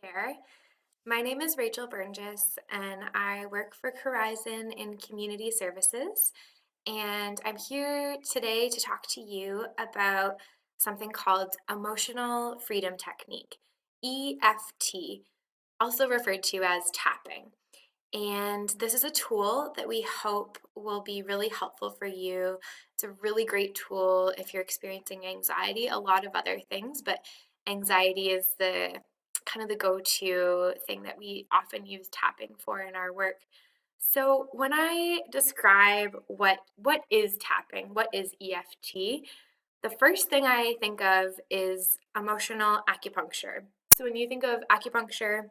There. My name is Rachel Burgess, and I work for Horizon in Community Services. And I'm here today to talk to you about something called Emotional Freedom Technique, EFT, also referred to as tapping. And this is a tool that we hope will be really helpful for you. It's a really great tool if you're experiencing anxiety, a lot of other things, but anxiety is the kind of the go-to thing that we often use tapping for in our work. So when I describe what is tapping, what is EFT, the first thing I think of is emotional acupuncture. So when you think of acupuncture,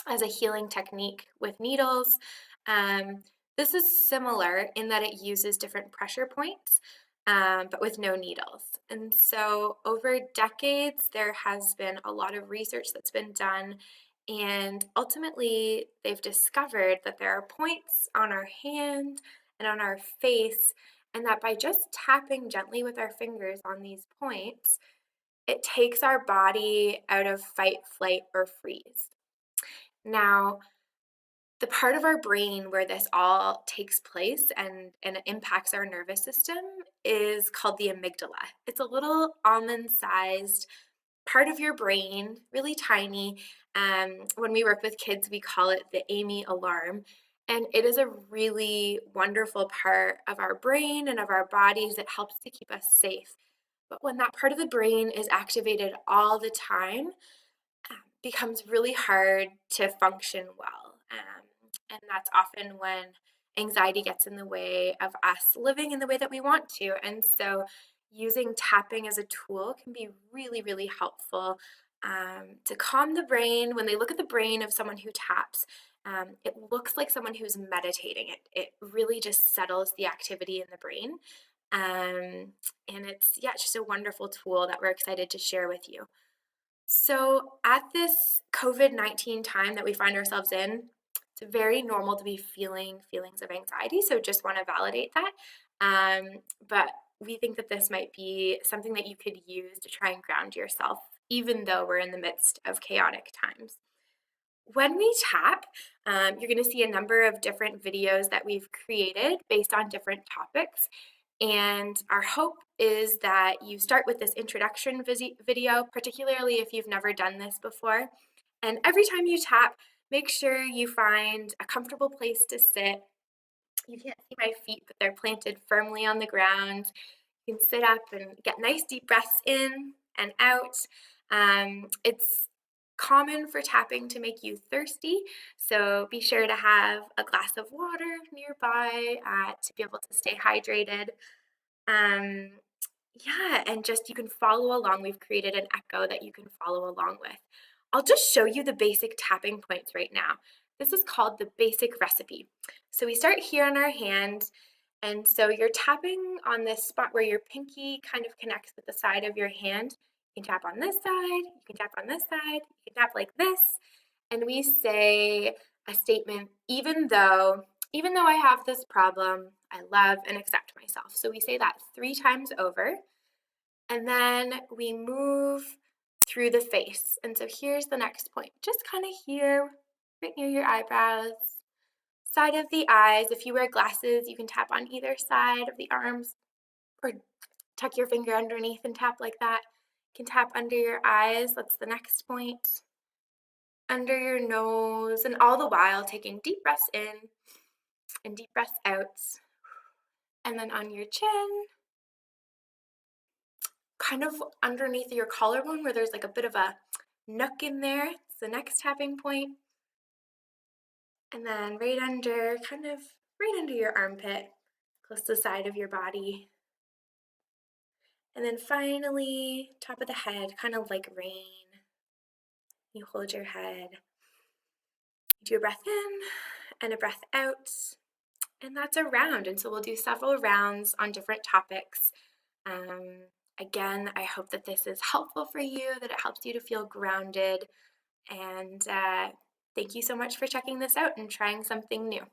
as a healing technique with needles. Um, this is similar in that it uses different pressure points, but with no needles. And so over decades, there has been a lot of research that's been done. And ultimately, they've discovered that there are points on our hand and on our face, and that by just tapping gently with our fingers on these points, it takes our body out of fight, flight, or freeze. Now, the part of our brain where this all takes place and it impacts our nervous system is called the amygdala. It's a little almond-sized part of your brain, really tiny. When we work with kids, we call it the Amy alarm. And it is a really wonderful part of our brain and of our bodies that helps to keep us safe. But when that part of the brain is activated all the time, becomes really hard to function well. And that's often when anxiety gets in the way of us living in the way that we want to. And so, using tapping as a tool can be really, really helpful to calm the brain. When they look at the brain of someone who taps, it looks like someone who's meditating. It really just settles the activity in the brain. And it's just a wonderful tool that we're excited to share with you. So, at this COVID-19 time that we find ourselves in, it's very normal to be feeling feelings of anxiety. So, just want to validate that. But we think that this might be something that you could use to try and ground yourself, even though we're in the midst of chaotic times. When we tap, you're going to see a number of different videos that we've created based on different topics. And our hope is that you start with this introduction video, particularly if you've never done this before. And every time you tap, make sure you find a comfortable place to sit. You can't see my feet, but they're planted firmly on the ground. You can sit up and get nice deep breaths in and out. It's common for tapping to make you thirsty, so be sure to have a glass of water nearby to be able to stay hydrated. Um, yeah, and just you can follow along. We've created an echo that you can follow along with. I'll just show you the basic tapping points right now. This is called the basic recipe. So we start here on our hand, and so you're tapping on this spot where your pinky kind of connects with the side of your hand. You can tap on this side, you can tap on this side, you can tap like this, and we say a statement, even though I have this problem, I love and accept myself. So we say that 3 times over, and then we move through the face. And so here's the next point. Just kind of here, right near your eyebrows, side of the eyes. If you wear glasses, you can tap on either side of the arms or tuck your finger underneath and tap like that. You can tap under your eyes. That's the next point. Under your nose, and all the while taking deep breaths in and deep breaths out. And then on your chin, kind of underneath your collarbone where there's like a bit of a nook in there. It's the next tapping point. And then right under your armpit, close to the side of your body. And then finally, top of the head, kind of like rain. You hold your head. You do a breath in and a breath out. And that's a round. And so we'll do several rounds on different topics. Again, I hope that this is helpful for you, that it helps you to feel grounded. And thank you so much for checking this out and trying something new.